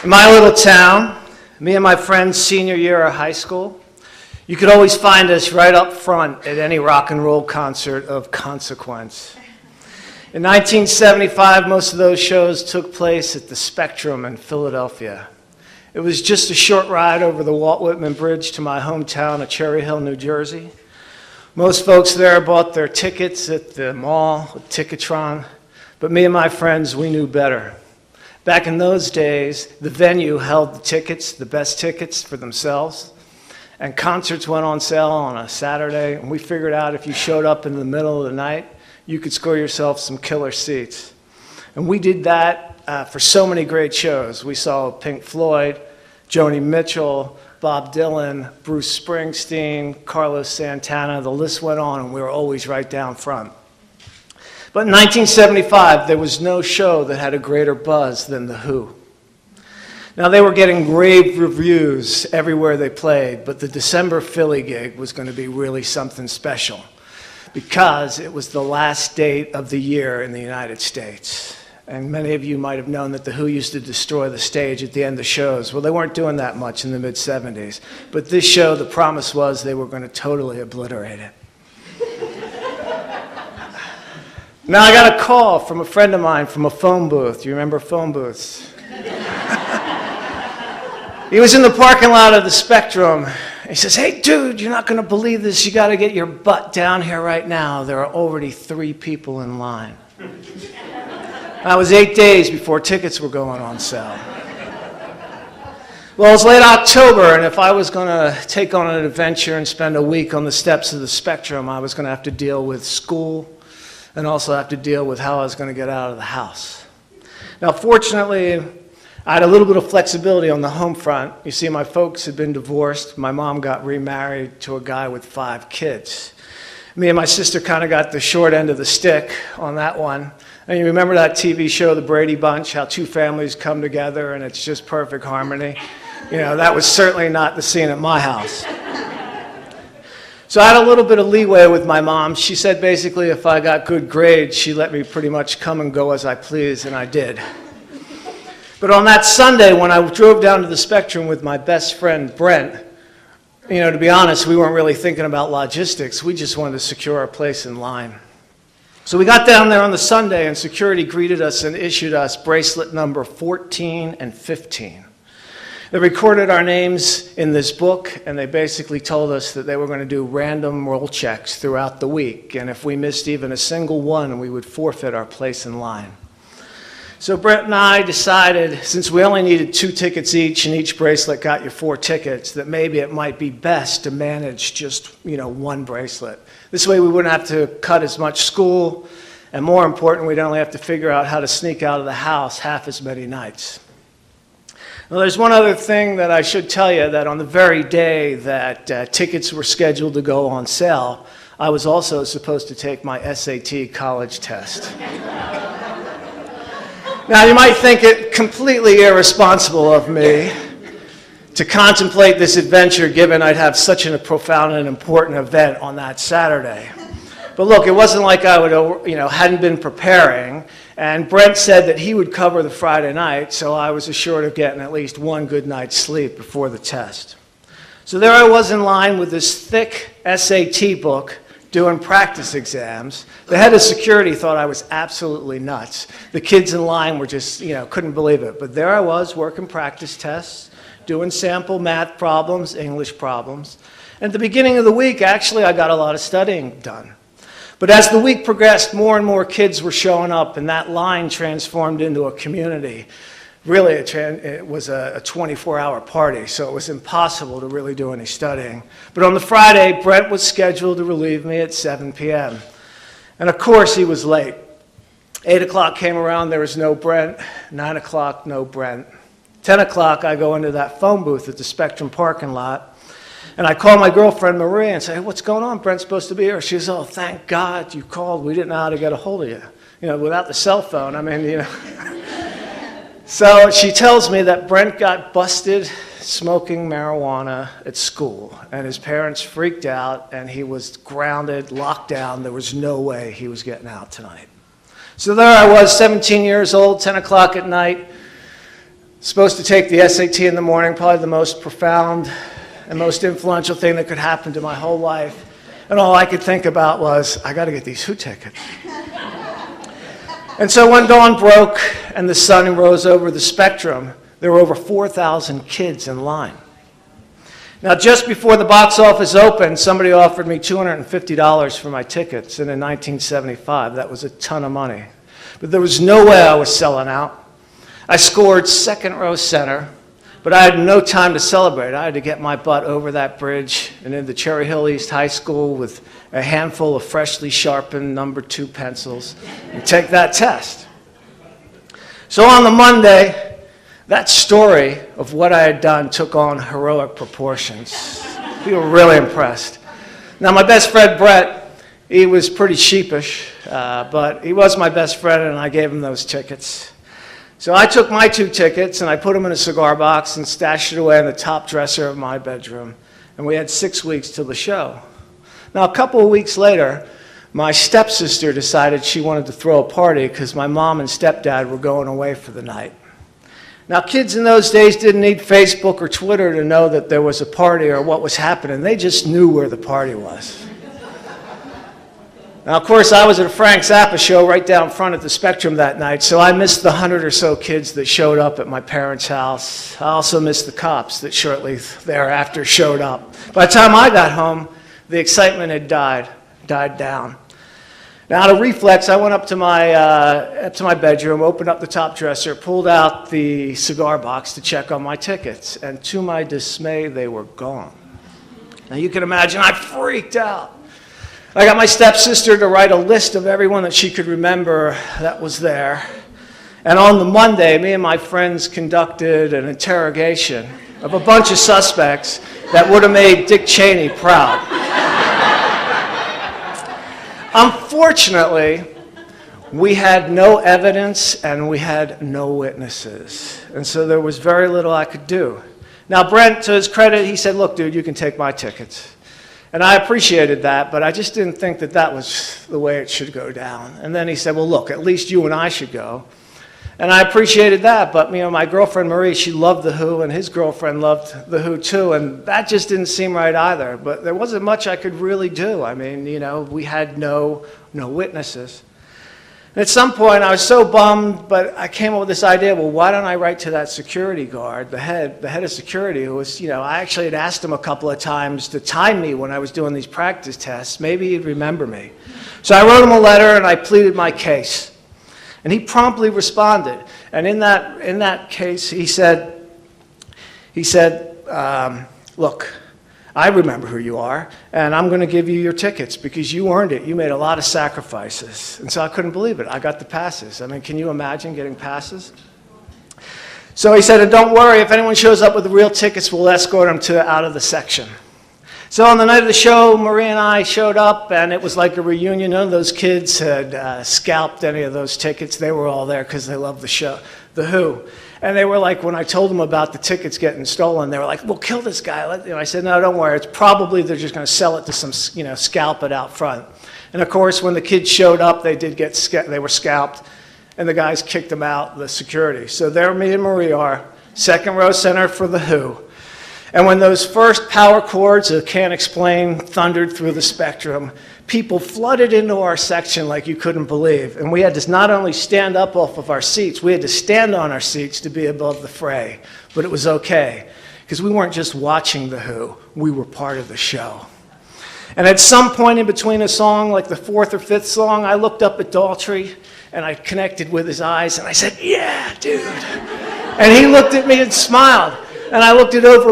In my little town, me and my friends' senior year of high school, you could always find us right up front at any rock and roll concert of consequence. In 1975, most of those shows took place at the Spectrum in Philadelphia. It was just a short ride over the Walt Whitman Bridge to my hometown of Cherry Hill, New Jersey. Most folks there bought their tickets at the mall, Ticketron, but me and my friends, we knew better. Back in those days, the venue held the tickets, the best tickets for themselves, and concerts went on sale on a Saturday, and we figured out if you showed up in the middle of the night, you could score yourself some killer seats. And we did that for so many great shows. We saw Pink Floyd, Joni Mitchell, Bob Dylan, Bruce Springsteen, Carlos Santana, the list went on, and we were always right down front. But in 1975, there was no show that had a greater buzz than The Who. Now, they were getting rave reviews everywhere they played, but the December Philly gig was going to be really something special because it was the last date of the year in the United States. And many of you might have known that The Who used to destroy the stage at the end of shows. Well, they weren't doing that much in the mid-'70s. But this show, the promise was they were going to totally obliterate it. Now, I got a call from a friend of mine from a phone booth. You remember phone booths? He was in the parking lot of the Spectrum. He says, "Hey, dude, you're not going to believe this. You got to get your butt down here right now. There are already 3 people in line." That was 8 days before tickets were going on sale. Well, it was late October, and if I was going to take on an adventure and spend a week on the steps of the Spectrum, I was going to have to deal with school and also have to deal with how I was going to get out of the house. Now, fortunately, I had a little bit of flexibility on the home front. You see, my folks had been divorced. My mom got remarried to a guy with 5 kids. Me and my sister kind of got the short end of the stick on that one. And you remember that TV show, The Brady Bunch, how 2 families come together and it's just perfect harmony? You know, that was certainly not the scene at my house. So I had a little bit of leeway with my mom. She said basically if I got good grades, she let me pretty much come and go as I pleased, and I did. But on that Sunday, when I drove down to the Spectrum with my best friend, Brent, you know, to be honest, we weren't really thinking about logistics. We just wanted to secure our place in line. So we got down there on the Sunday, and security greeted us and issued us bracelet number 14 and 15. They recorded our names in this book, and they basically told us that they were going to do random roll checks throughout the week, and if we missed even a single one, we would forfeit our place in line. So Brent and I decided, since we only needed 2 tickets each, and each bracelet got you 4 tickets, that maybe it might be best to manage just, 1 bracelet. This way we wouldn't have to cut as much school, and more important, we'd only have to figure out how to sneak out of the house half as many nights. Now, there's one other thing that I should tell you, that on the very day that tickets were scheduled to go on sale, I was also supposed to take my SAT college test. Now, you might think it completely irresponsible of me to contemplate this adventure given I'd have such a profound and important event on that Saturday. But look, it wasn't like I hadn't been preparing, and Brent said that he would cover the Friday night, so I was assured of getting at least 1 good night's sleep before the test. So there I was in line with this thick SAT book doing practice exams. The head of security thought I was absolutely nuts. The kids in line were just, couldn't believe it. But there I was working practice tests, doing sample math problems, English problems. And at the beginning of the week, actually, I got a lot of studying done. But as the week progressed, more and more kids were showing up, and that line transformed into a community. Really, it was a 24-hour party, so it was impossible to really do any studying. But on the Friday, Brent was scheduled to relieve me at 7 p.m. And of course, he was late. 8 o'clock came around, there was no Brent. 9 o'clock, no Brent. 10 o'clock, I go into that phone booth at the Spectrum parking lot, and I call my girlfriend, Maria, and say, "Hey, what's going on? Brent's supposed to be here." She says, "Oh, thank God you called. We didn't know how to get a hold of you." Without the cell phone, So she tells me that Brent got busted smoking marijuana at school, and his parents freaked out, and he was grounded, locked down. There was no way he was getting out tonight. So there I was, 17 years old, 10 o'clock at night, Supposed to take the SAT in the morning, probably the most profound and most influential thing that could happen to my whole life. And all I could think about was, I got to get these Who tickets. And so when dawn broke and the sun rose over the spectrum, there were over 4,000 kids in line. Now, just before the box office opened, somebody offered me $250 for my tickets, and in 1975, that was a ton of money. But there was no way I was selling out. I scored second row center, but I had no time to celebrate. I had to get my butt over that bridge and into Cherry Hill East High School with a handful of freshly sharpened number 2 pencils and take that test. So on the Monday, that story of what I had done took on heroic proportions. People were really impressed. Now, my best friend, Brett, he was pretty sheepish, but he was my best friend, and I gave him those tickets. So I took my 2 tickets, and I put them in a cigar box and stashed it away in the top dresser of my bedroom. And we had 6 weeks till the show. Now, a couple of weeks later, my stepsister decided she wanted to throw a party because my mom and stepdad were going away for the night. Now, kids in those days didn't need Facebook or Twitter to know that there was a party or what was happening. They just knew where the party was. Now, of course, I was at a Frank Zappa show right down front at the Spectrum that night, so I missed the 100 or so kids that showed up at my parents' house. I also missed the cops that shortly thereafter showed up. By the time I got home, the excitement had died down. Now, out of reflex, I went up to my bedroom, opened up the top dresser, pulled out the cigar box to check on my tickets, and to my dismay, they were gone. Now, you can imagine, I freaked out. I got my stepsister to write a list of everyone that she could remember that was there. And on the Monday, me and my friends conducted an interrogation of a bunch of suspects that would have made Dick Cheney proud. Unfortunately, we had no evidence and we had no witnesses. And so there was very little I could do. Now, Brent, to his credit, he said, look, dude, you can take my tickets. And I appreciated that, but I just didn't think that that was the way it should go down. And then he said, well, look, at least you and I should go. And I appreciated that, but my girlfriend Marie, she loved The Who, and his girlfriend loved The Who too, and that just didn't seem right either. But there wasn't much I could really do. I mean, we had no witnesses. And at some point, I was so bummed, but I came up with this idea, well, why don't I write to that security guard, the head of security, who was, I actually had asked him a couple of times to time me when I was doing these practice tests. Maybe he'd remember me. So I wrote him a letter, and I pleaded my case. And he promptly responded. And in that case, he said, look, I remember who you are, and I'm going to give you your tickets because you earned it. You made a lot of sacrifices. And so I couldn't believe it. I got the passes. I mean, can you imagine getting passes? So he said, and don't worry, if anyone shows up with the real tickets, we'll escort them out of the section. So on the night of the show, Marie and I showed up, and it was like a reunion. None of those kids had scalped any of those tickets. They were all there because they loved the show, The Who. And they were like, when I told them about the tickets getting stolen, they were like, well, kill this guy. I said, no, don't worry. It's probably they're just going to sell it to some, scalp it out front. And, of course, when the kids showed up, they were scalped, and the guys kicked them out, the security. So there me and Marie are, second row center for The Who. And when those first power chords, I can't explain, thundered through the Spectrum, people flooded into our section like you couldn't believe. And we had to not only stand up off of our seats, we had to stand on our seats to be above the fray. But it was okay, because we weren't just watching The Who, we were part of the show. And at some point in between a song, like the 4th or 5th song, I looked up at Daltrey, and I connected with his eyes, and I said, yeah, dude. And he looked at me and smiled. And I looked over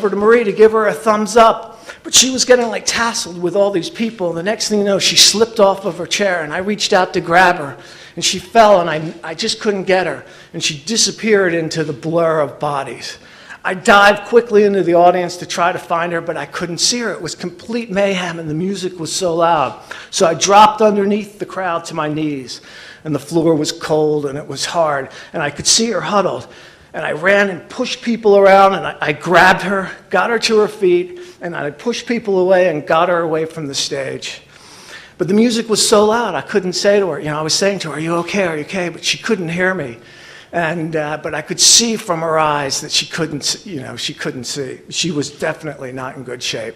to Marie to give her a thumbs up. But she was getting like tasseled with all these people. And the next thing you know, she slipped off of her chair. And I reached out to grab her. And she fell, and I just couldn't get her. And she disappeared into the blur of bodies. I dived quickly into the audience to try to find her, but I couldn't see her. It was complete mayhem, and the music was so loud. So I dropped underneath the crowd to my knees. And the floor was cold, and it was hard. And I could see her huddled. And I ran and pushed people around, and I grabbed her, got her to her feet, and I pushed people away and got her away from the stage. But the music was so loud, I couldn't say to her, I was saying to her, are you okay, are you okay? But she couldn't hear me. But I could see from her eyes that she couldn't see. She was definitely not in good shape.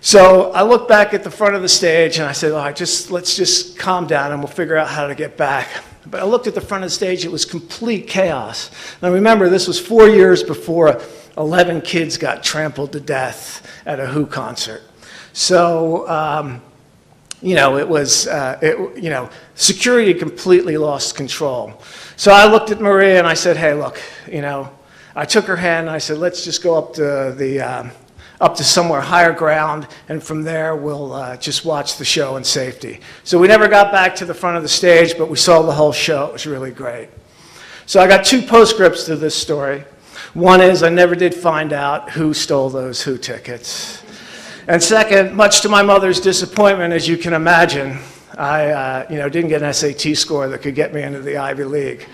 So I looked back at the front of the stage and I said, let's just calm down and we'll figure out how to get back. But I looked at the front of the stage, it was complete chaos. Now remember, this was 4 years before 11 kids got trampled to death at a Who concert. So, security completely lost control. So I looked at Maria and I said, hey, look, I took her hand and I said, let's just go up to somewhere higher ground, and from there we'll just watch the show in safety. So we never got back to the front of the stage, but we saw the whole show. It was really great. So I got 2 postscripts to this story. One is I never did find out who stole those Who tickets. And second, much to my mother's disappointment, as you can imagine, I didn't get an SAT score that could get me into the Ivy League.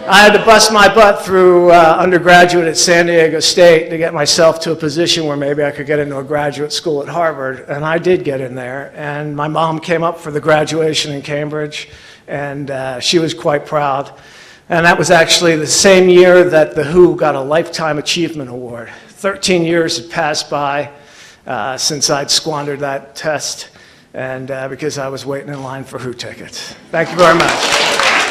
I had to bust my butt through undergraduate at San Diego State to get myself to a position where maybe I could get into a graduate school at Harvard, and I did get in there. And my mom came up for the graduation in Cambridge, and she was quite proud. And that was actually the same year that the Who got a Lifetime Achievement Award. 13 years had passed by since I'd squandered that test, and because I was waiting in line for Who tickets. Thank you very much.